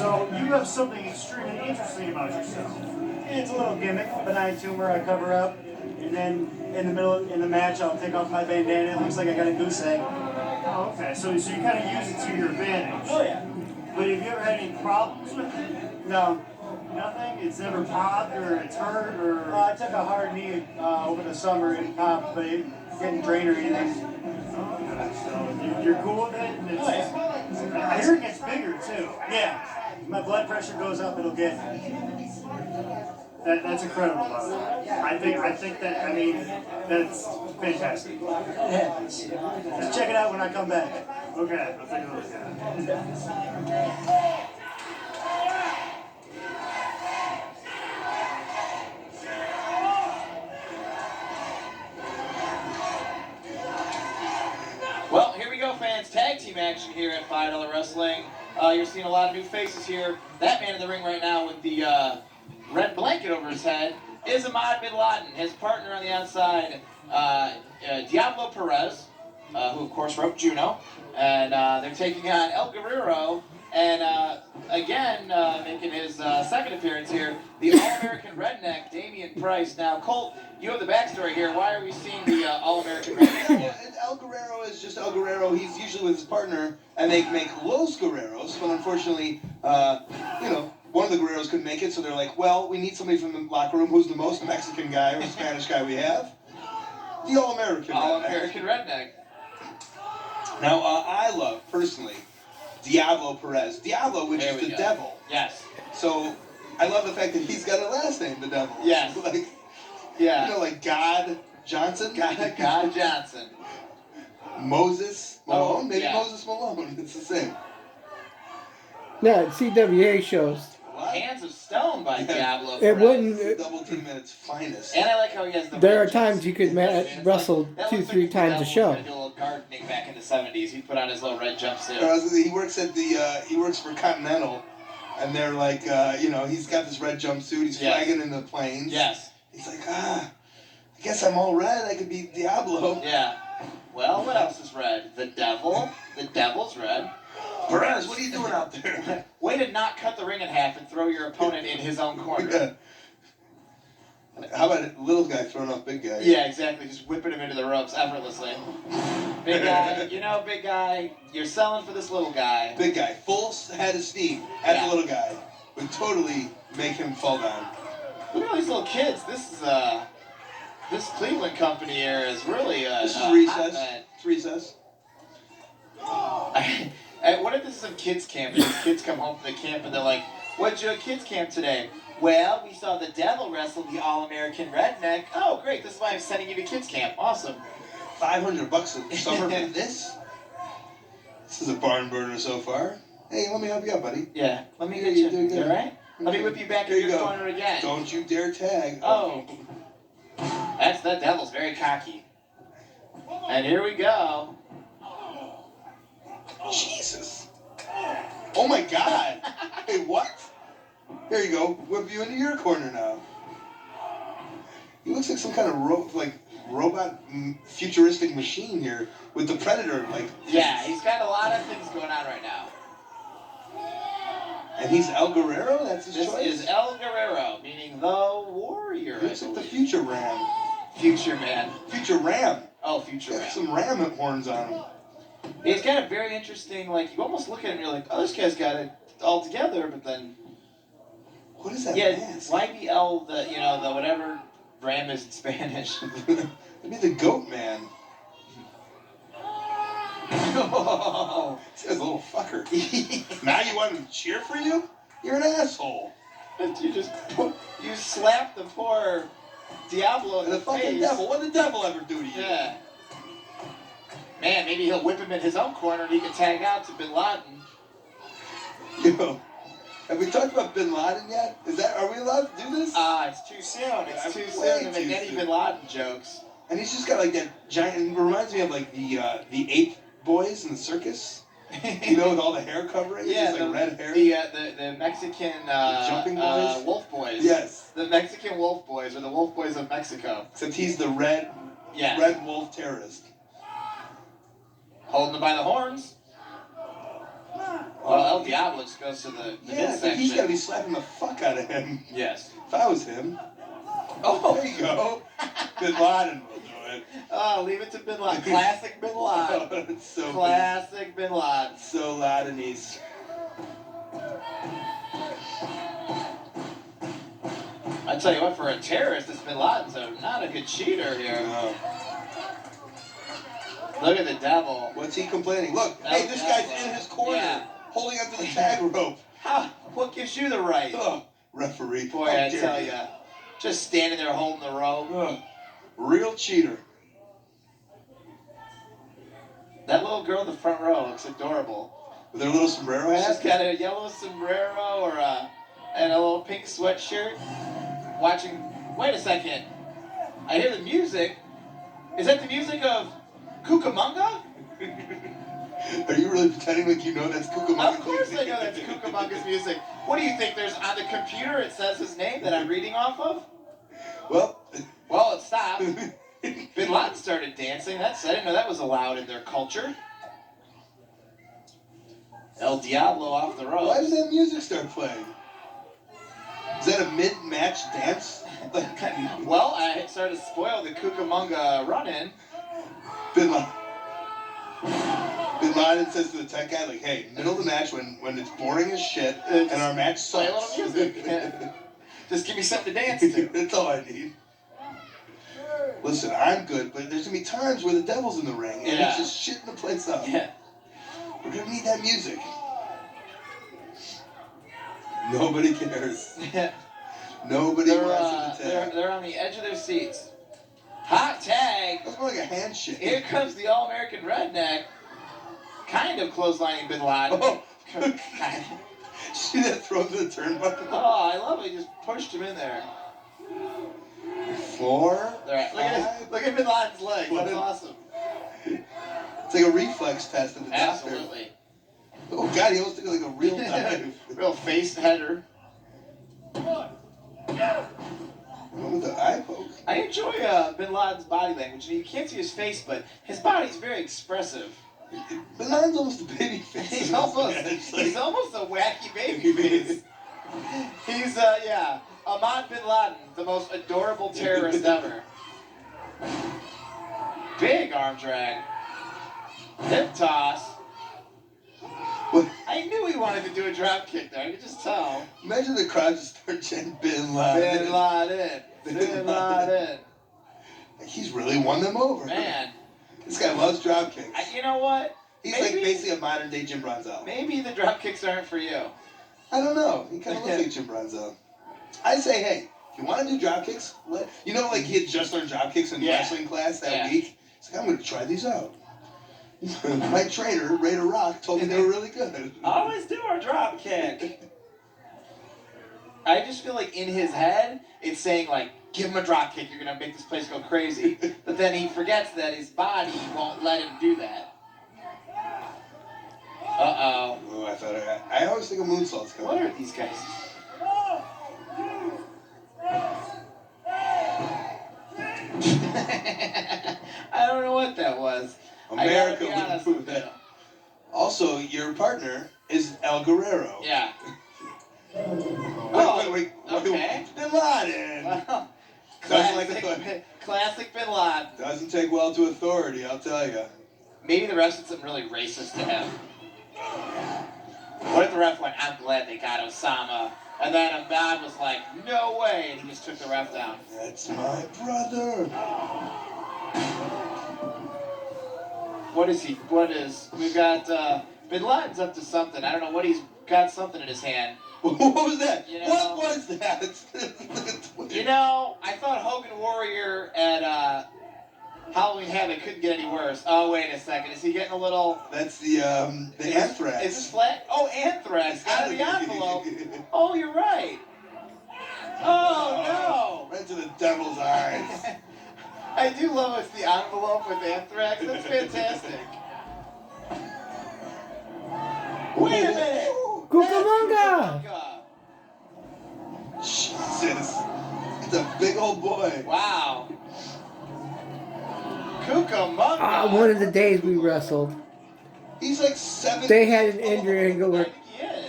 So you have something extremely interesting about yourself. It's a little gimmick, benign tumor I cover up, and then in the match I'll take off my bandana. It looks like I got a goose egg. Oh, okay. So you kind of use it to your advantage. Oh yeah. But have you ever had any problems with it? No. Nothing? It's never popped or it's hurt or... I took a hard knee over the summer and popped, but it didn't drain or anything. Okay, so you're cool with it? And it's, Oh yeah. I hear it gets bigger too. Yeah. My blood pressure goes up, it'll get... That's incredible, by the way. I think that, I mean, that's fantastic. Yeah. Just check it out when I come back. Okay, I'll take a look at it. Well, here we go, fans. Tag team action here at $5 Wrestling. You're seeing a lot of new faces here. That man in the ring right now with the red blanket over his head is Amed bin Ladin. His partner on the outside, Diablo Perez, who of course wrote Juno. And they're taking on El Guerero. And again, making his second appearance here, the All-American Redneck, Damien Price. Now, Colt, you have the backstory here. Why are we seeing the All-American Redneck? Well, El Guerrero is just El Guerrero. He's usually with his partner, and they make Los Guerreros. But unfortunately, one of the Guerreros couldn't make it, so they're like, well, we need somebody from the locker room who's the most Mexican guy or Spanish guy we have. The All-American All-American Redneck. Now, I love, personally, Diablo Perez. Diablo, which is the devil. Yes. So, I love the fact that he's got a last name, the devil. Yes. Like, yeah. You know, like God Johnson? God Johnson. Moses Malone? Maybe yeah. Moses Malone. It's the same. Yeah, CWA shows. What? Hands of Stone by Diablo. It wouldn't. Double team at its finest. And I like how he has the. There are times you could wrestle two, three times a show. He do a little gardening back in the '70s. He'd put on his little red jumpsuit. He works at he works for Continental, and they're like, he's got this red jumpsuit. He's flagging in the planes. Yes. He's like, I guess I'm all red. I could be Diablo. Yeah. Well, what else is red? The devil. The devil's red. Perez, what are you doing out there? Way to not cut the ring in half and throw your opponent in his own corner. Yeah. How about a little guy throwing off big guy? Yeah, exactly. Just whipping him into the ropes effortlessly. Big guy, big guy, you're selling for this little guy. Big guy, full head of steam at the little guy. Would totally make him fall down. Look at all these little kids. This Cleveland company here is really this is recess. It's recess. What if this is a kids camp and these kids come home from the camp and they're like, what'd you do at kids camp today? Well, we saw the devil wrestle the All-American Redneck. Oh, great. This is why I'm sending you to kids camp. Awesome. $500 a summer for this? This is a barn burner so far. Hey, let me help you out, buddy. Yeah. Let me get you. You all right? Let me whip you back in your go. corner again. Don't you dare tag. Oh. That devil's very cocky. And here we go. Jesus. Oh my God. Hey, what? Here you go. Whip you into your corner now. He looks like some kind of robot futuristic machine here with the Predator. Yeah, he's got a lot of things going on right now. And he's El Guerero? That's his choice? This is El Guerero, meaning the warrior. He looks like the Future Ram. Future man. Future Ram. Oh, Future Ram. Some ram horns on him. He's got a very interesting, you almost look at him and you're like, oh, this guy's got it all together, but then... What is that mask? Why be El, the whatever ram is in Spanish? It'd be the goat man. Oh. This guy's a little fucker. Now you want him to cheer for you? You're an asshole. You slap the poor Diablo in the fucking face. devil. What did the devil ever do to you? Yeah. Man, maybe he'll whip him in his own corner and he can tag out to Bin Laden. Yo, have we talked about Bin Laden yet? Are we allowed to do this? It's too soon. It's too soon to make any Bin Laden jokes. And he's just got that giant. It reminds me of the ape boys in the circus. With all the hair covering. Yeah, just red hair. The Mexican jumping boys. wolf boys. Yes. The Mexican wolf boys, or the wolf boys of Mexico. Except he's the red wolf terrorist. Holding them by the horns. Well, El Diablo just goes to the Yeah, but midsection. he's got to be slapping the fuck out of him. Yes. If I was him. Oh. There you go. Bin Laden will do it. Oh, leave it to Bin Laden. Classic Bin Laden. Oh, it's so Classic Bin Laden. So Ladenese. I tell you what, for a terrorist, this Bin Laden's not a good cheater here. No. Look at the devil. What's he complaining? Look, hey, this guy's in his corner, holding onto the tag rope. What gives you the right? Oh, referee. Boy, I tell you, just standing there holding the rope. Real cheater. That little girl in the front row looks adorable. With her little sombrero hat? She's got a yellow sombrero and a little pink sweatshirt. Watching. Wait a second. I hear the music. Is that the music of Cucamonga? Are you really pretending like you know that's Cucamonga? Of course I know that's Cucamonga's music. What do you think? There's on the computer it says his name that I'm reading off of? Well, it stopped. Bin Laden started dancing. I didn't know that was allowed in their culture. El Diablo off the ropes. Why does that music start playing? Is that a mid-match dance? Well, I started to spoil the Cucamonga run-in. Bin Laden says to the tech guy, like, hey, middle of the match when it's boring as shit and our match sucks. Play a little music. Just give me something to dance to. That's all I need. Listen, I'm good, but there's going to be times where the devil's in the ring and it's just shitting the place up. Yeah. We're going to need that music. Nobody cares. Nobody wants to tag. They're on the edge of their seats. Hot tag. That's more like a handshake. Here comes the All-American Redneck. Kind of clotheslining Bin Laden. Oh. See that throw to the turnbuckle? Oh, I love it. He just pushed him in there. 4. Look at Bin Laden's legs. That's awesome. It's like a reflex test at the doctor. Absolutely. Oh God, he almost took like a real dive. Real face header. What with the eye poke? I enjoy Bin Laden's body language. You can't see his face, but his body's very expressive. Bin Laden's almost a baby face. He's almost a wacky baby face. He's Amed Bin Laden, the most adorable terrorist ever. Big arm drag. Hip toss. What? I knew he wanted to do a drop kick there. I could just tell. Imagine the crowd just start chanting Bin Laden. Bin Laden. Bin Laden. He's really won them over. Man. This guy loves drop kicks. You know what? He's like basically a modern day Jim Bronzell. Maybe the drop kicks aren't for you. I don't know. He kind of looks like Jim Bronzell. I say, hey, if you want to do drop kicks, like he had just learned drop kicks in wrestling class that week. He's like, I'm going to try these out. My trainer, Raider Rock, told me they were really good. Always do our drop kick. I just feel like in his head, it's saying like, give him a drop kick, you're going to make this place go crazy. But then he forgets that his body won't let him do that. Uh-oh. Oh, I always think of moonsaults coming. What are these guys? I don't know what that was. America would prove that. Also, your partner is El Guerero. Yeah. Wait. Okay. Bin Laden. Well, classic Bin Laden. Doesn't take well to authority, I'll tell you. Maybe the ref did something really racist to him. What if the ref went, I'm glad they got Osama? And then Amed was like, no way, and he just took the ref down. That's my brother. We've got, Bin Laden's up to something. I don't know what he's got something in his hand. What was that? You know, what was that? I thought Hogan Warrior at Halloween Havoc couldn't get any worse. Oh, wait a second. Is he getting a little... That's the anthrax. Is this flat? Oh, anthrax. Out of the envelope. Oh, you're right. Oh, no. Right to the devil's eyes. I do love it's the envelope with anthrax. That's fantastic. Wait a minute. Cucamonga! Jesus. It's a big old boy. Wow. Cucamonga. One of the days we wrestled, He's like 7. they had an injury angle where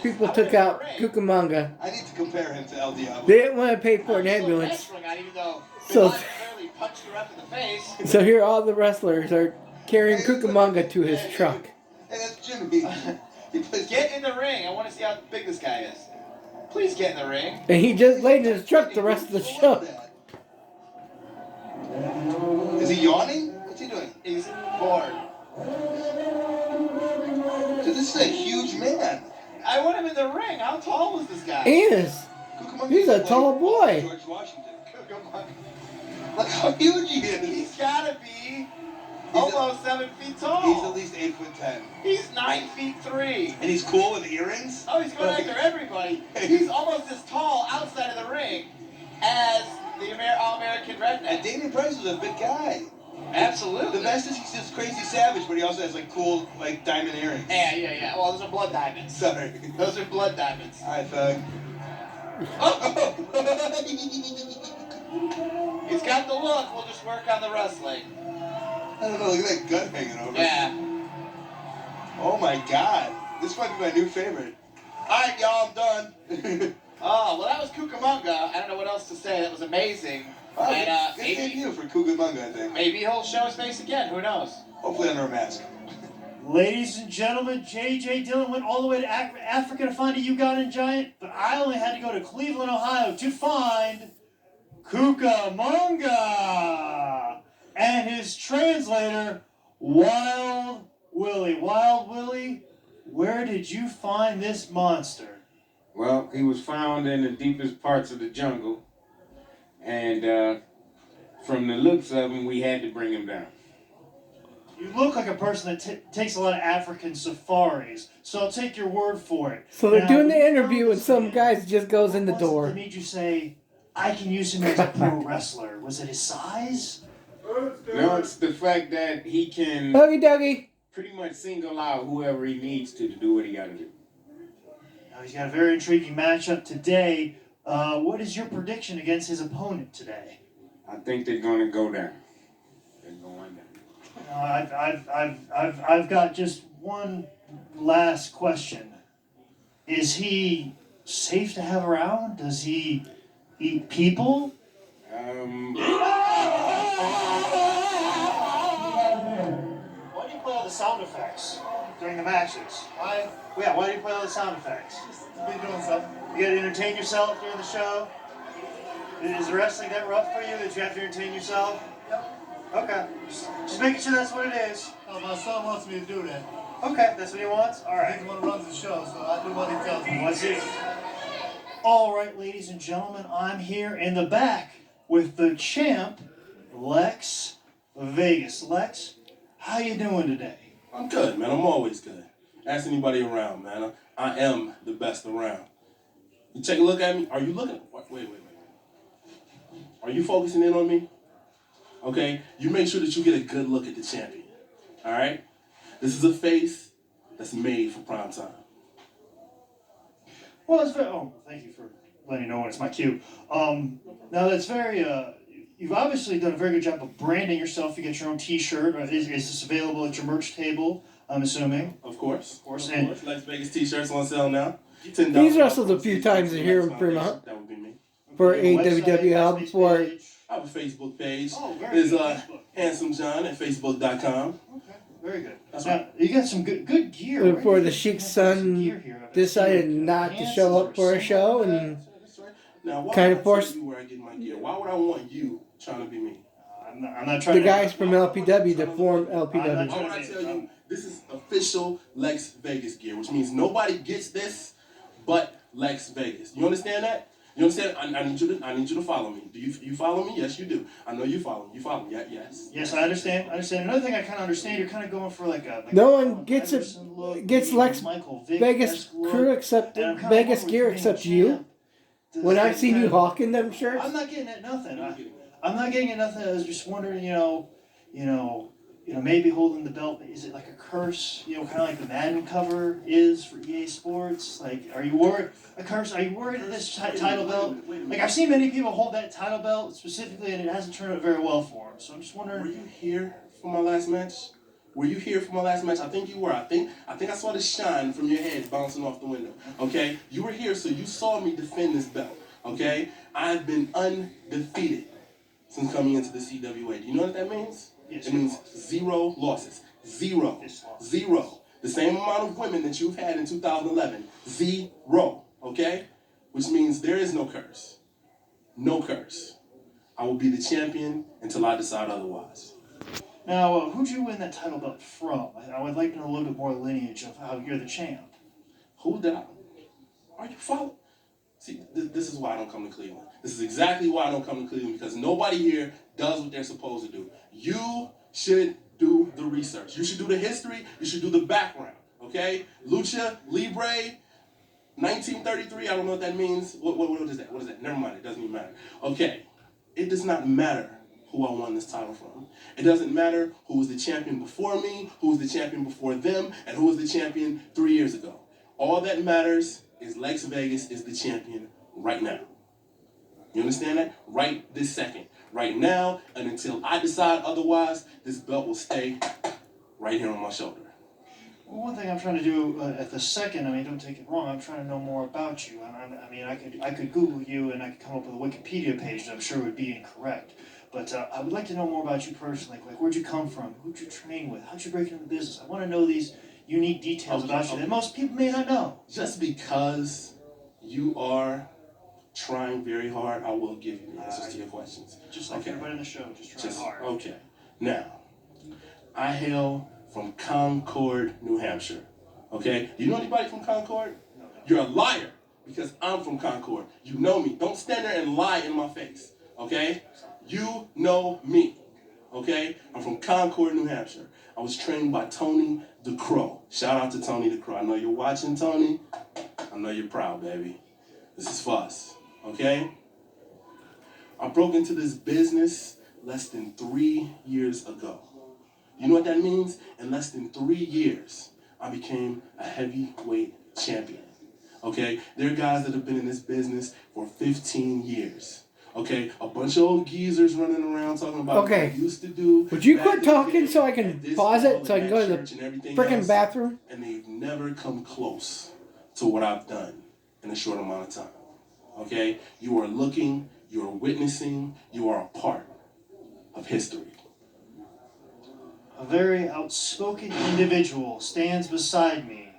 people took out Cucamonga. I need to compare him to El Diablo. They didn't want to pay for an ambulance. So So here all the wrestlers are carrying Cucamonga to his truck. Hey, that's Jimmy. Get in the ring. I want to see how big this guy is. Please get in the ring. And he just laid in his truck the rest of the show. Is he yawning? What's he doing? He's bored. Dude, this is a huge man. I want him in the ring. How tall was this guy? He is. He's a tall boy. George Washington. Look how huge he is. He's got to be almost 7 feet tall. He's at least 8'10". He's 9 feet 3. And he's cool with earrings? Oh, he's going after everybody. He's almost as tall outside of the ring as the All-American redneck. And Damien Perez was a big guy. Absolutely. The best is he's just crazy savage, but he also has like cool like diamond earrings. Yeah. Well, those are blood diamonds. Sorry. Those are blood diamonds. All right, thug. Oh! He's got the look. We'll just work on the wrestling. I don't know. Look at that gut hanging over. Yeah. Oh my God. This might be my new favorite. All right, y'all. I'm done. Oh, well, that was Cucamonga. I don't know what else to say. That was amazing. Oh, And good debut for Cucamonga, I think. maybe he'll show his face again. Who knows? Hopefully under a mask. Ladies and gentlemen, J.J. Dillon went all the way to Africa to find a Ugandan giant, but I only had to go to Cleveland, Ohio to find Cucamonga and his translator, Wild Willie. Wild Willie, where did you find this monster? Well, he was found in the deepest parts of the jungle, and from the looks of him, we had to bring him down. You look like a person that takes a lot of African safaris, so I'll take your word for it. So they're Now, doing the you interview found and this some man. guy just goes in the What was it door. that made you say, I can use him as a pro wrestler? Was it his size? No, it's the fact that he can Huggy Duggy. pretty much single out whoever he needs to do what he got to do. Now, he's got a very intriguing matchup today. What is your prediction against his opponent today? I think they're going to go down. They're going down. I've got just one last question. Is he safe to have around? Does he eat people? Why do you play all the sound effects during the matches? Why do you play all the sound effects? Just be doing something. You gotta entertain yourself during the show? Is wrestling that rough for you that you have to entertain yourself? Okay. Just making sure that's what it is. Oh, my son wants me to do that. Okay, that's what he wants? All right. He's the one who runs the show, so I do what he tells me. What's it? All right, ladies and gentlemen, I'm here in the back with the champ, Lexx Vegas. Lexx, how you doing today? I'm good, man. I'm always good. Ask anybody around, man. I am the best around. You take a look at me. Are you looking? Wait. Are you focusing in on me? Okay? You make sure that you get a good look at the champion. All right? This is a face that's made for prime time. Well, it's very. Oh, thank you for letting me know when it's my cue. Now that's very. You've obviously done a very good job of branding yourself. You get your own T-shirt. Is this available at your merch table? I'm assuming. Of course. Of course. Lexx Vegas T-shirts on sale now. $10 He's wrestled a few times here in Fremont. That would be me. For AWWL before. I have a Facebook page. Oh, very It's good. Facebook. Handsome John at Facebook.com. Okay, very good. That's Now, you got some good gear. Before Where the do you Sheik's get son some gear here? I've decided seen not to pants show or up for a show, and That's right. Now, why Kind would of I forced- tell you where I get my gear? Why would I want you trying to be me? I'm not trying the to. guys from LPW, the form I'm LPW. not Why would I tell you this is official Lexx Vegas gear, which means nobody gets this but Lexx Vegas. You understand that? You understand? I need you to follow me. Do you follow me? Yes, you do. I know you follow me. You follow me. Yeah, yes. Yes, I understand. Another thing I kind of understand, you're kind of going for like a. No a one gets it- Iverson look, gets maybe Lexx Michael Vick Vegas esque look. crew except And I'm kinda Vegas wondering gear with being except a you. champ, does When that I've seen kind you of- hawking them shirts, I'm not getting at nothing. I'm not getting at nothing. I was just wondering, maybe holding the belt. Is it like a curse? Kind of like the Madden cover is for EA Sports. Like, are you worried? A curse? Are you worried that this title belt? Like, I've seen many people hold that title belt specifically, and it hasn't turned out very well for them. So I'm just Were wondering. you here for my last match? Were you here for my last match? I think you were. I think I saw the shine from your head bouncing off the window. Okay? You were here, so you saw me defend this belt. Okay? I've been undefeated since coming into the CWA. Do you know what that means? Yes, it means 0 losses. 0. 0. The same amount of women that you've had in 2011. 0. Okay? Which means there is no curse. No curse. I will be the champion until I decide otherwise. Now, who'd you win that title belt from? I would like to know a little bit more lineage of how you're the champ. Who did I? Are you following? See, this is why I don't come to Cleveland. This is exactly why I don't come to Cleveland, because nobody here does what they're supposed to do. You should do the research. You should do the history. You should do the background, okay? Lucha Libre, 1933, I don't know what that means. What is that? What is that? Never mind, it doesn't even matter. Okay, it does not matter who I won this title from. It doesn't matter who was the champion before me, who was the champion before them, and who was the champion 3 years ago. All that matters is Lexx Vegas is the champion right now. You understand that? Right this second. Right now, and until I decide otherwise, this belt will stay right here on my shoulder. Well, one thing I'm trying to do at the second, I mean, don't take it wrong, I'm trying to know more about you. I mean, I could Google you and I could come up with a Wikipedia page that I'm sure would be incorrect. But I would like to know more about you personally. Like, where'd you come from? Who'd you train with? How'd you break into the business? I want to know these unique details about you that most people may not know. Just because you are trying very hard, I will give you the answers to your questions. Just like everybody in the show, just try hard. Okay. Now, I hail from Concord, New Hampshire. Okay? Do you know anybody from Concord? No. You're a liar because I'm from Concord. You know me. Don't stand there and lie in my face. Okay? You know me. Okay? I'm from Concord, New Hampshire. I was trained by Tony the Crow. Shout out to Tony the Crow. I know you're watching, Tony. I know you're proud, baby. This is for us. Okay? I broke into this business less than 3 years ago. You know what that means? In less than 3 years, I became a heavyweight champion. Okay? There are guys that have been in this business for 15 years. Okay? A bunch of old geezers running around talking about what they used to do. Would you quit talking so I can pause it so I can go to the freaking bathroom? And they've never come close to what I've done in a short amount of time. Okay? You are looking, you are witnessing, you are a part of history. A very outspoken individual stands beside me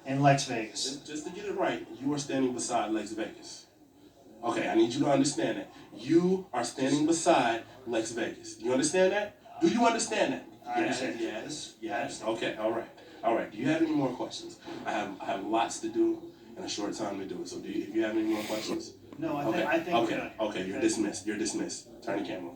in Lexx Vegas. Just to get it right, you are standing beside Lexx Vegas. Okay, I need you to understand that. You are standing beside Lexx Vegas. Do you understand that? Do you understand that? I understand. Yes. Okay, all right. Do you have any more questions? I have lots to do and a short time to do it. So if you have any more questions? No, I think we're done. Okay, you're dismissed. Turn the camera.